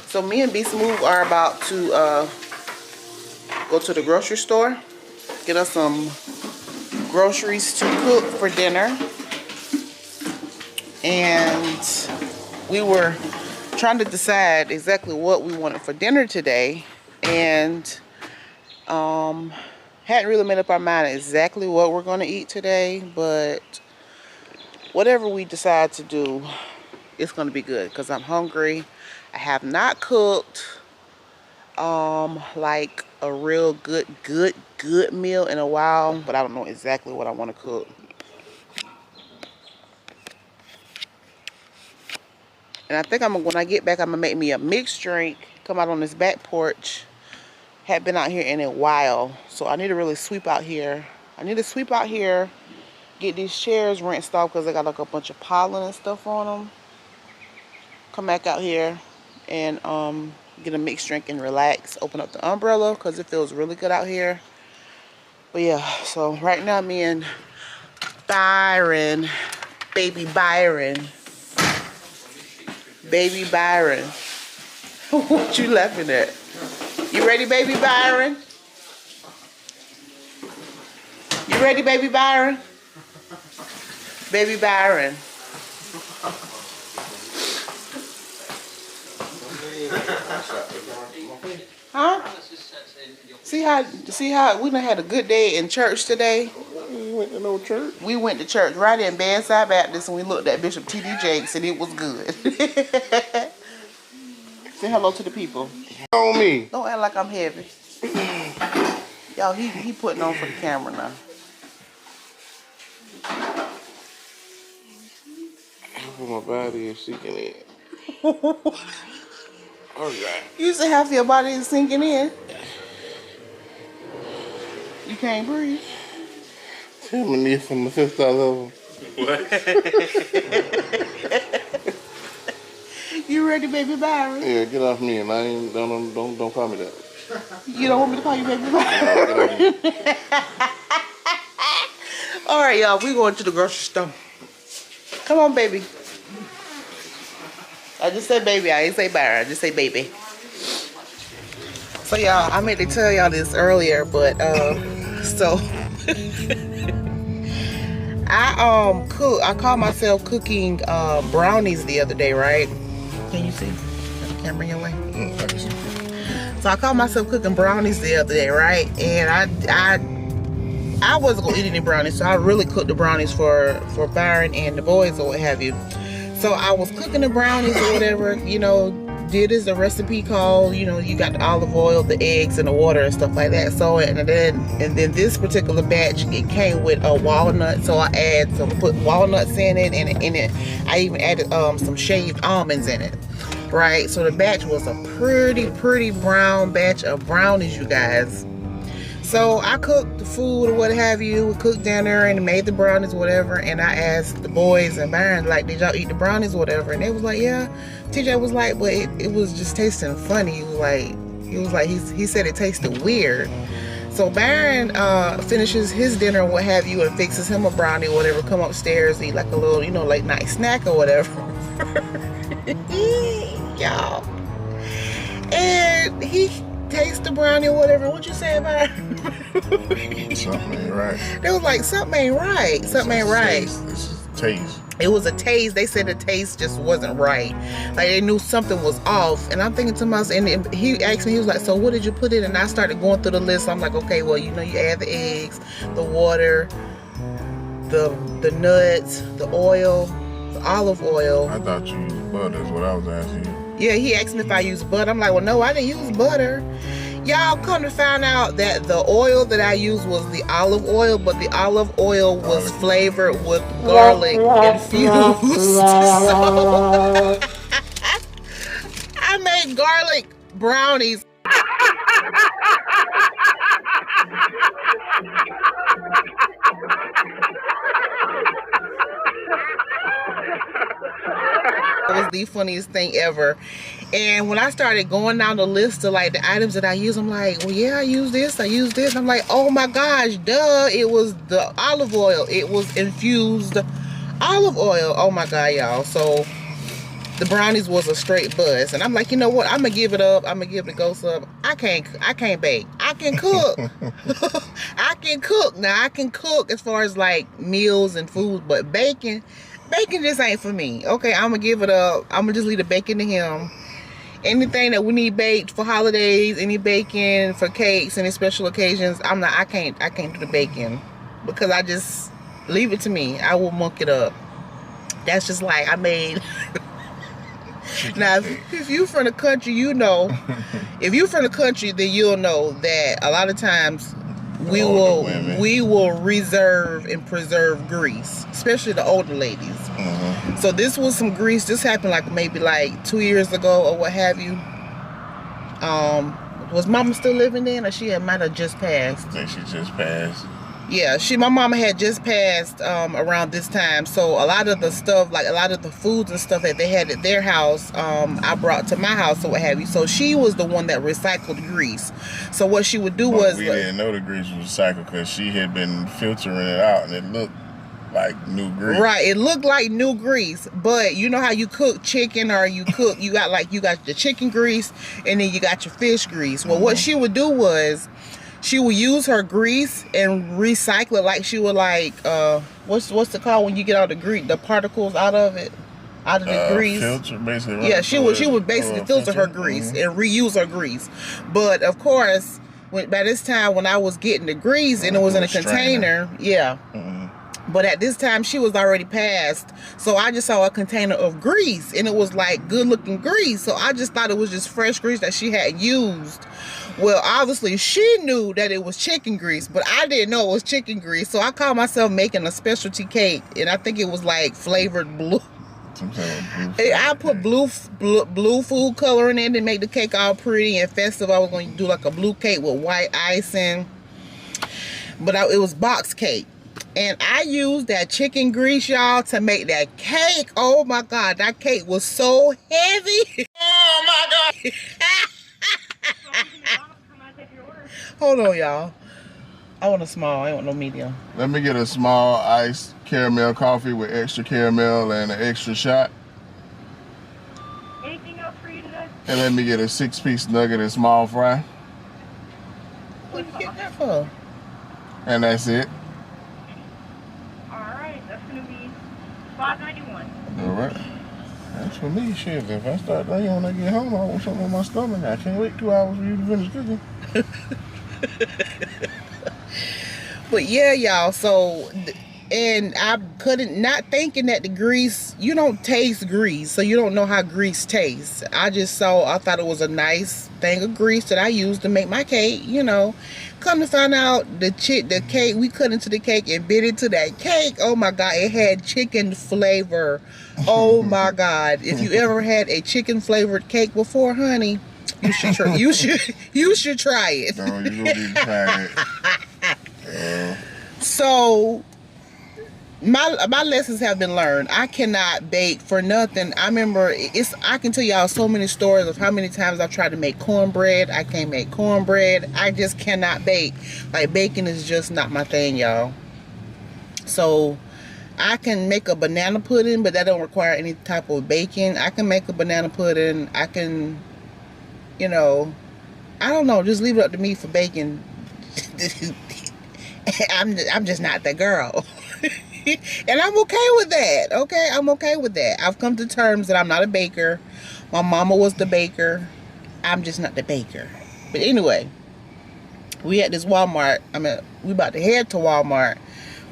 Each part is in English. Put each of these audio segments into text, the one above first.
So me and B Smooth are about to go to the grocery store, get us some groceries to cook for dinner. And we were trying to decide exactly what we wanted for dinner today, and hadn't really made up our mind exactly what we're going to eat today, but whatever we decide to do, it's going to be good because I'm hungry. I have not cooked like a real good meal in a while, but I don't know exactly what I want to cook. And I think when I get back, I'm gonna make me a mixed drink, come out on this back porch. Had been out here in a while, so I need to really sweep out here. Get these chairs rinsed off because they got like a bunch of pollen and stuff on them. Come back out here and get a mixed drink and relax. Open up the umbrella because it feels really good out here. But yeah, so right now me and Byron, baby Byron. What you laughing at? You ready, baby Byron? You ready, baby Byron? Baby Byron. Huh? See how we done had a good day in church today? We went to no church. We went to church right in Bedside Baptist, and we looked at Bishop T.D. Jakes, and it was good. Say hello to the people. On me. Don't act like I'm heavy. Y'all, he putting on for the camera now. My body is sinking in. Alright. You say half your body is sinking in. You can't breathe. Tell me this from the 5th level. What? You ready, baby Byron? Yeah, get off me, and I ain't don't call me that. You don't want me to call you baby Byron? All right, y'all, we going to the grocery store. Come on, baby. I just said baby. I ain't say Byron. I just say baby. So y'all, I meant to tell y'all this earlier, but so I caught myself cooking brownies the other day, right? Can you see? Got the camera in your way? So I caught myself cooking brownies the other day, right? And I wasn't gonna eat any brownies, so I really cooked the brownies for Byron and the boys or what have you. So I was cooking the brownies or whatever, you know, did as the recipe called, you know, you got the olive oil, the eggs, and the water and stuff like that. So and then this particular batch, it came with a walnut, so I put walnuts in it, and in it I even added some shaved almonds in it, right? So the batch was a pretty brown batch of brownies, you guys. So I cooked the food or what have you, we cooked dinner and made the brownies, whatever, and I asked the boys and Byron, like, did y'all eat the brownies, whatever? And they was like, yeah. TJ was like, but it was just tasting funny. He was like, he said it tasted weird. So Byron finishes his dinner or what have you and fixes him a brownie or whatever, come upstairs, eat like a little, you know, late night snack or whatever. Y'all. And he tastes the brownie or whatever. What you say about it? Something ain't right. They was like, something ain't right. Something ain't right. This is taste. It was a taste. They said the taste just wasn't right. Like they knew something was off. And I'm thinking to myself, and he asked me, he was like, so what did you put in? And I started going through the list. I'm like, okay, well, you know, you add the eggs, the water, the nuts, the oil, the olive oil. I thought you used butter, is what I was asking you. Yeah, he asked me if I used butter. I'm like, well, no, I didn't use butter. Y'all, come to find out that the oil that I used was the olive oil, but the olive oil was flavored with garlic infused. So I made garlic brownies. It was the funniest thing ever. And when I started going down the list of like the items that I use, I'm like, well, yeah, I use this. I'm like, oh my gosh, duh. It was the olive oil. It was infused olive oil. Oh my God, y'all. So the brownies was a straight buzz. And I'm like, you know what? I'm gonna give it up. I'm gonna give it a ghost up. I can't bake. I can cook. I can cook. Now I can cook as far as like meals and food, but baking just ain't for me. Okay, I'm gonna give it up. I'm gonna just leave the baking to him. Anything that we need baked for holidays, any baking for cakes, any special occasions, I can't do the baking, because I just leave it to me. I will muck it up. That's just like I made. Now, if you from the country, you know. If you from the country, then you'll know that a lot of times we will reserve and preserve grease, especially the older ladies. So this was some grease. This happened like maybe like 2 years ago or what have you. Was Mama still living then, or might have just passed? I think she just passed. Yeah, my mama had just passed around this time. So a lot of the stuff, like a lot of the foods and stuff that they had at their house, I brought to my house or what have you. So she was the one that recycled grease. So what she would do was... We didn't know the grease was recycled because she had been filtering it out and it looked like new grease. Right, it looked like new grease. But you know how you cook chicken, or you got the chicken grease and then you got your fish grease. Well, what she would do was... she would use her grease and recycle it, like she would like what's it called when you get all the particles out of it, out of the grease? Filter, basically. Right? Yeah, she would basically filter her grease and reuse her grease. But of course, by this time when I was getting the grease and it was in a container, But at this time, she was already passed. So I just saw a container of grease, and it was like good looking grease. So I just thought it was just fresh grease that she had used. Well, obviously she knew that it was chicken grease, but I didn't know it was chicken grease. So I called myself making a specialty cake, and I think it was like flavored blue. I put blue food coloring in to make the cake all pretty and festive. I was going to do like a blue cake with white icing, but it was box cake. And I used that chicken grease, y'all, to make that cake. Oh my God, that cake was so heavy. Oh my God. Hold on, y'all. I want a small, I want no medium. Let me get a small iced caramel coffee with extra caramel and an extra shot. Anything else for you today? And let me get a 6-piece nugget and small fry. What did you get that for? And that's it. That's gonna be $5.91. All right. That's for me, shit. If I start thinking when I get home, I want something on my stomach. I can't wait 2 hours for you to finish cooking. But yeah, y'all. So, and I not thinking that the grease, you don't taste grease, so you don't know how grease tastes. I thought it was a nice thing of grease that I used to make my cake, you know. Come to find out, the cake, we cut into the cake and bit into that cake. Oh my God, it had chicken flavor. Oh my God. If you ever had a chicken flavored cake before, honey, you should try, you should try it. No, you don't need to try it. So my lessons have been learned. I cannot bake for nothing. I remember I can tell y'all so many stories of how many times I've tried to make cornbread. I can't make cornbread. I just cannot bake. Like, baking is just not my thing, y'all. So I can make a banana pudding, but that don't require any type of baking. I can make a banana pudding. I can, you know, I don't know, just leave it up to me for baking. I'm just not that girl. And I'm okay with that. Okay, I'm okay with that. I've come to terms that I'm not a baker. My mama was the baker. I'm just not the baker. But anyway, we at this Walmart. We about to head to Walmart.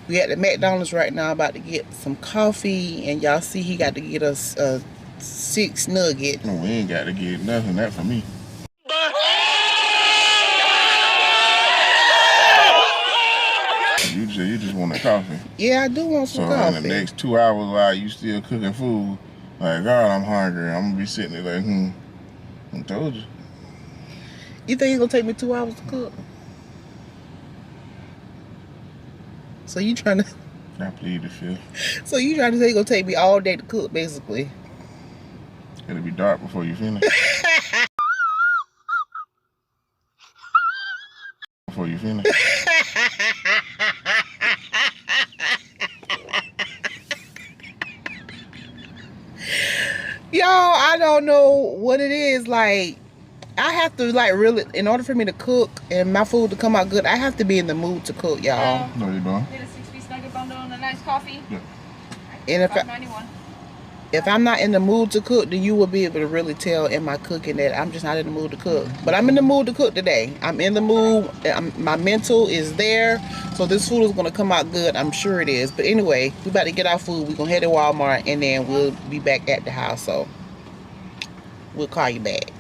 We at the McDonald's right now, about to get some coffee, and y'all see he got to get us a 6 nugget. No, we ain't got to get nothing. That for me. You just want a coffee. Yeah, I do want some coffee. So in the next 2 hours while you still cooking food, like, God, I'm hungry. I'm gonna be sitting there like, I told you. You think it's gonna take me 2 hours to cook? So you trying to... I plead the fifth. So you trying to say it's gonna take me all day to cook, basically? It'll be dark before you finish. Before you finish. Y'all, don't know what it is. Like, I have to, like, really, in order for me to cook and my food to come out good, I have to be in the mood to cook, y'all. No, you don't. Get a 6-piece nugget bundle and a nice coffee. Yeah. And $5.91. if I'm not in the mood to cook, then you will be able to really tell in my cooking that I'm just not in the mood to cook. But I'm in the mood to cook today. I'm in the mood. My mental is there. So this food is going to come out good. I'm sure it is. But anyway, we about to get our food. We're going to head to Walmart and then we'll be back at the house. So we'll call you back.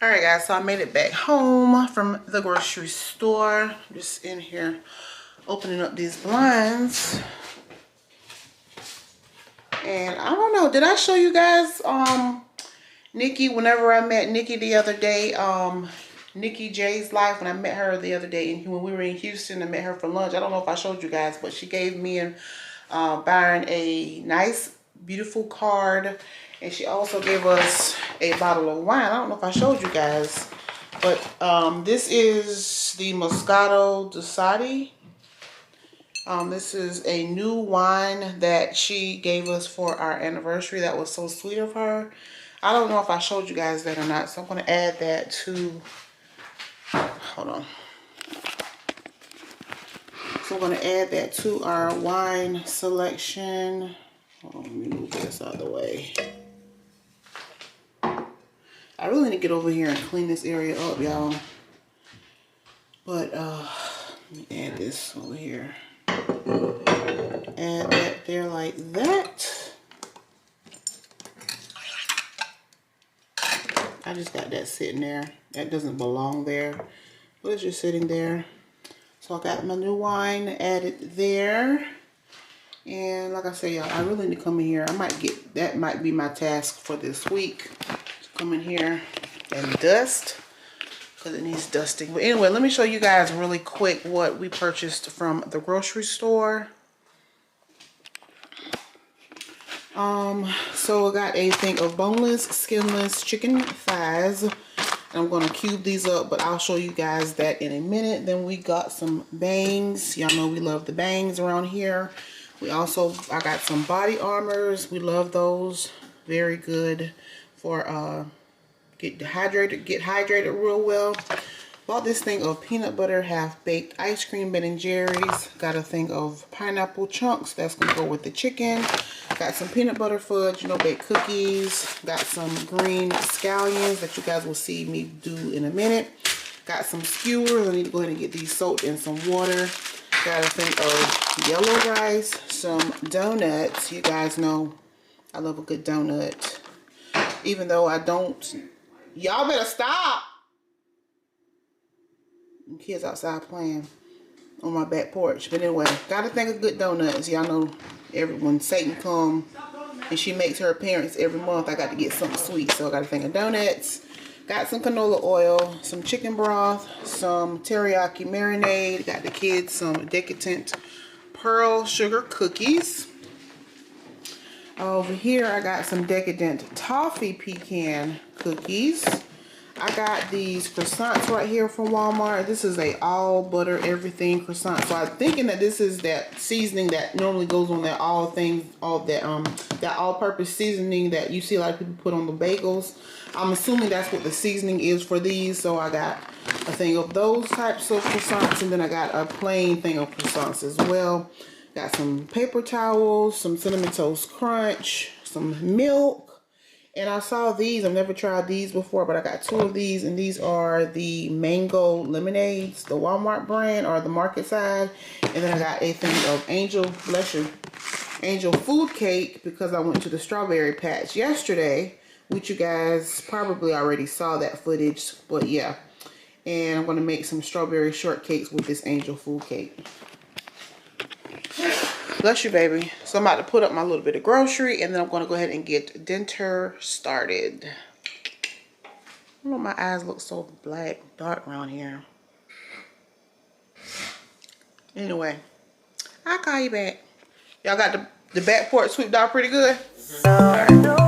All right, guys. So I made it back home from the grocery store. Just in here opening up these blinds. And I don't know, did I show you guys Nikki whenever I met Nikki the other day, Nikki J's Life, when I met her the other day and when we were in Houston and met her for lunch. I don't know if I showed you guys, but she gave me and Byron a nice beautiful card, and she also gave us a bottle of wine. I don't know if I showed you guys, but this is the Moscato Dosati. This is a new wine that she gave us for our anniversary. That was so sweet of her. I don't know if I showed you guys that or not, so I'm going to add that to, hold on. So I'm going to add that to our wine selection. Hold on, let me move this out of the way. I really need to get over here and clean this area up, y'all. But let me add this over here. Add that there like that. I just got that sitting there. That doesn't belong there, but it's just sitting there. So I got my new wine added there. And like I say, y'all, I really need to come in here. That might be my task for this week. Come in here and dust, because it needs dusting. But anyway, let me show you guys really quick what we purchased from the grocery store. So I got a thing of boneless, skinless chicken thighs. I'm going to cube these up, but I'll show you guys that in a minute. Then we got some bangs. Y'all know we love the bangs around here. I got some body armors. We love those. Very good for get hydrated real well. Bought this thing of peanut butter half-baked ice cream Ben & Jerry's. Got a thing of pineapple chunks. That's going to go with the chicken. Got some peanut butter fudge, baked cookies. Got some green scallions that you guys will see me do in a minute. Got some skewers. I need to go ahead and get these soaked in some water. Got a thing of yellow rice. Some donuts. You guys know I love a good donut. Even though I don't... Y'all better stop! Kids outside playing on my back porch. But anyway, gotta think of good donuts. Y'all know when Satan come and she makes her appearance every month, I got to get something sweet. So I gotta think of donuts. Got some canola oil, some chicken broth, some teriyaki marinade. Got the kids some decadent pearl sugar cookies. Over here I got some decadent toffee pecan cookies. I got these croissants right here from Walmart. This is a all butter everything croissant. So I'm thinking that this is that seasoning that normally goes on that that all-purpose seasoning that you see a lot of people put on the bagels. I'm assuming that's what the seasoning is for these. So I got a thing of those types of croissants, and then I got a plain thing of croissants as well. Got some paper towels, some Cinnamon Toast Crunch, some milk. And I saw these. I've never tried these before, but I got 2 of these, and these are the mango lemonades, the Walmart brand or the market side. And then I got a thing of Angel food cake, because I went to the strawberry patch yesterday, which you guys probably already saw that footage, but yeah. And I'm going to make some strawberry shortcakes with this Angel food cake. Bless you, baby. So I'm about to put up my little bit of grocery, and then I'm going to go ahead and get dinner started. I don't know, my eyes look so dark around here. Anyway, I'll call you back. Y'all got the back porch swept out pretty good? All right.